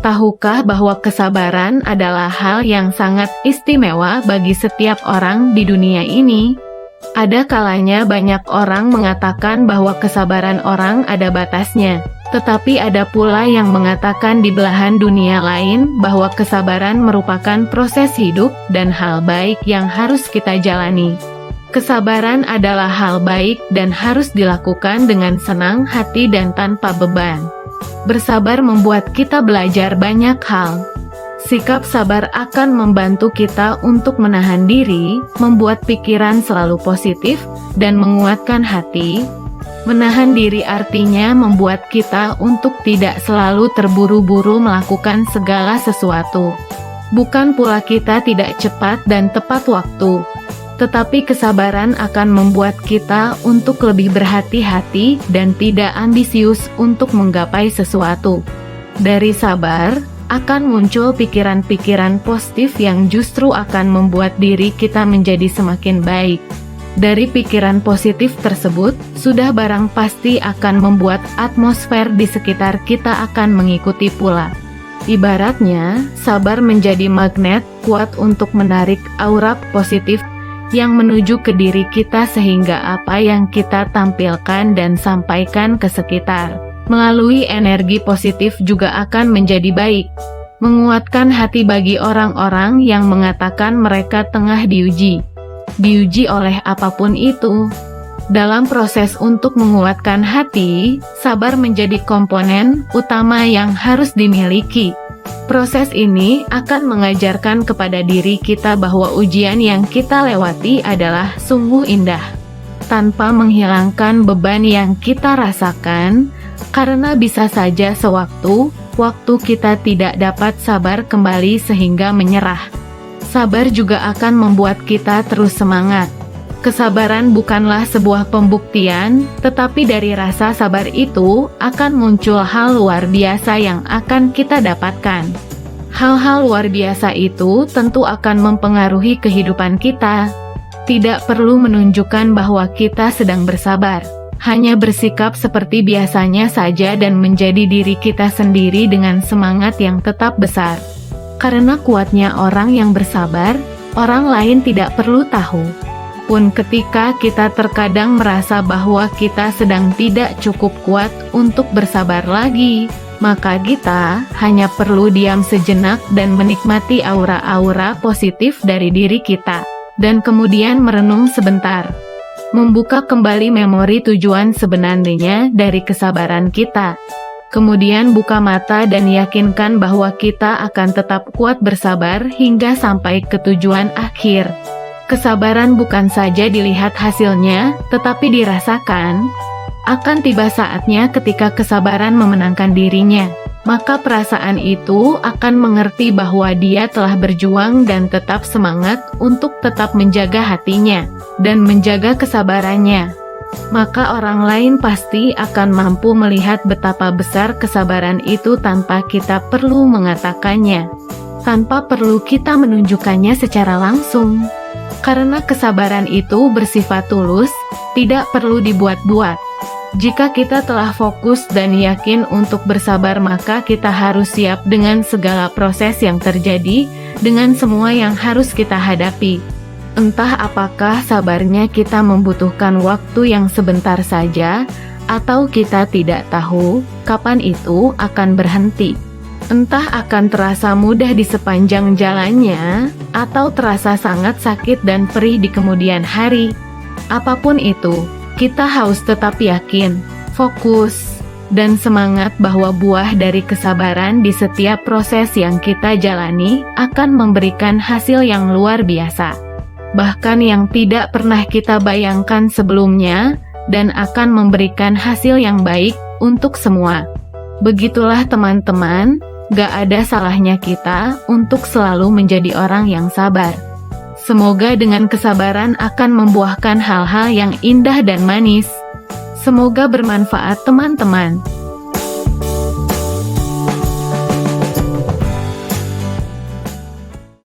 Tahukah bahwa kesabaran adalah hal yang sangat istimewa bagi setiap orang di dunia ini? Ada kalanya banyak orang mengatakan bahwa kesabaran orang ada batasnya, tetapi ada pula yang mengatakan di belahan dunia lain bahwa kesabaran merupakan proses hidup dan hal baik yang harus kita jalani. Kesabaran adalah hal baik dan harus dilakukan dengan senang hati dan tanpa beban. Bersabar membuat kita belajar banyak hal. Sikap sabar akan membantu kita untuk menahan diri, membuat pikiran selalu positif, dan menguatkan hati. Menahan diri artinya membuat kita untuk tidak selalu terburu-buru melakukan segala sesuatu. Bukan pula kita tidak cepat dan tepat waktu. Tetapi kesabaran akan membuat kita untuk lebih berhati-hati dan tidak ambisius untuk menggapai sesuatu. Dari sabar, akan muncul pikiran-pikiran positif yang justru akan membuat diri kita menjadi semakin baik. Dari pikiran positif tersebut, sudah barang pasti akan membuat atmosfer di sekitar kita akan mengikuti pula. Ibaratnya, sabar menjadi magnet kuat untuk menarik aura positif yang menuju ke diri kita sehingga apa yang kita tampilkan dan sampaikan ke sekitar melalui energi positif juga akan menjadi baik. Menguatkan hati bagi orang-orang yang mengatakan mereka tengah diuji oleh apapun itu. Dalam proses untuk menguatkan hati, sabar menjadi komponen utama yang harus dimiliki. Proses ini akan mengajarkan kepada diri kita bahwa ujian yang kita lewati adalah sungguh indah, tanpa menghilangkan beban yang kita rasakan, karena bisa saja sewaktu-waktu kita tidak dapat sabar kembali sehingga menyerah. Sabar juga akan membuat kita terus semangat. Kesabaran bukanlah sebuah pembuktian, tetapi dari rasa sabar itu akan muncul hal luar biasa yang akan kita dapatkan. Hal-hal luar biasa itu tentu akan mempengaruhi kehidupan kita. Tidak perlu menunjukkan bahwa kita sedang bersabar, hanya bersikap seperti biasanya saja dan menjadi diri kita sendiri dengan semangat yang tetap besar. Karena kuatnya orang yang bersabar, orang lain tidak perlu tahu. Pun ketika kita terkadang merasa bahwa kita sedang tidak cukup kuat untuk bersabar lagi, maka kita hanya perlu diam sejenak dan menikmati aura-aura positif dari diri kita, dan kemudian merenung sebentar. Membuka kembali memori tujuan sebenarnya dari kesabaran kita. Kemudian buka mata dan yakinkan bahwa kita akan tetap kuat bersabar hingga sampai ke tujuan akhir. Kesabaran bukan saja dilihat hasilnya, tetapi dirasakan. Akan tiba saatnya ketika kesabaran memenangkan dirinya, maka perasaan itu akan mengerti bahwa dia telah berjuang dan tetap semangat untuk tetap menjaga hatinya, dan menjaga kesabarannya. Maka orang lain pasti akan mampu melihat betapa besar kesabaran itu tanpa kita perlu mengatakannya, tanpa perlu kita menunjukkannya secara langsung. Karena kesabaran itu bersifat tulus, tidak perlu dibuat-buat. Jika kita telah fokus dan yakin untuk bersabar, maka kita harus siap dengan segala proses yang terjadi, dengan semua yang harus kita hadapi. Entah apakah sabarnya kita membutuhkan waktu yang sebentar saja, atau kita tidak tahu kapan itu akan berhenti. Entah akan terasa mudah di sepanjang jalannya, atau terasa sangat sakit dan perih di kemudian hari. Apapun itu, kita harus tetap yakin, fokus, dan semangat bahwa buah dari kesabaran di setiap proses yang kita jalani akan memberikan hasil yang luar biasa. Bahkan yang tidak pernah kita bayangkan sebelumnya, dan akan memberikan hasil yang baik untuk semua. Begitulah teman-teman. Gak ada salahnya kita untuk selalu menjadi orang yang sabar. Semoga dengan kesabaran akan membuahkan hal-hal yang indah dan manis. Semoga bermanfaat teman-teman.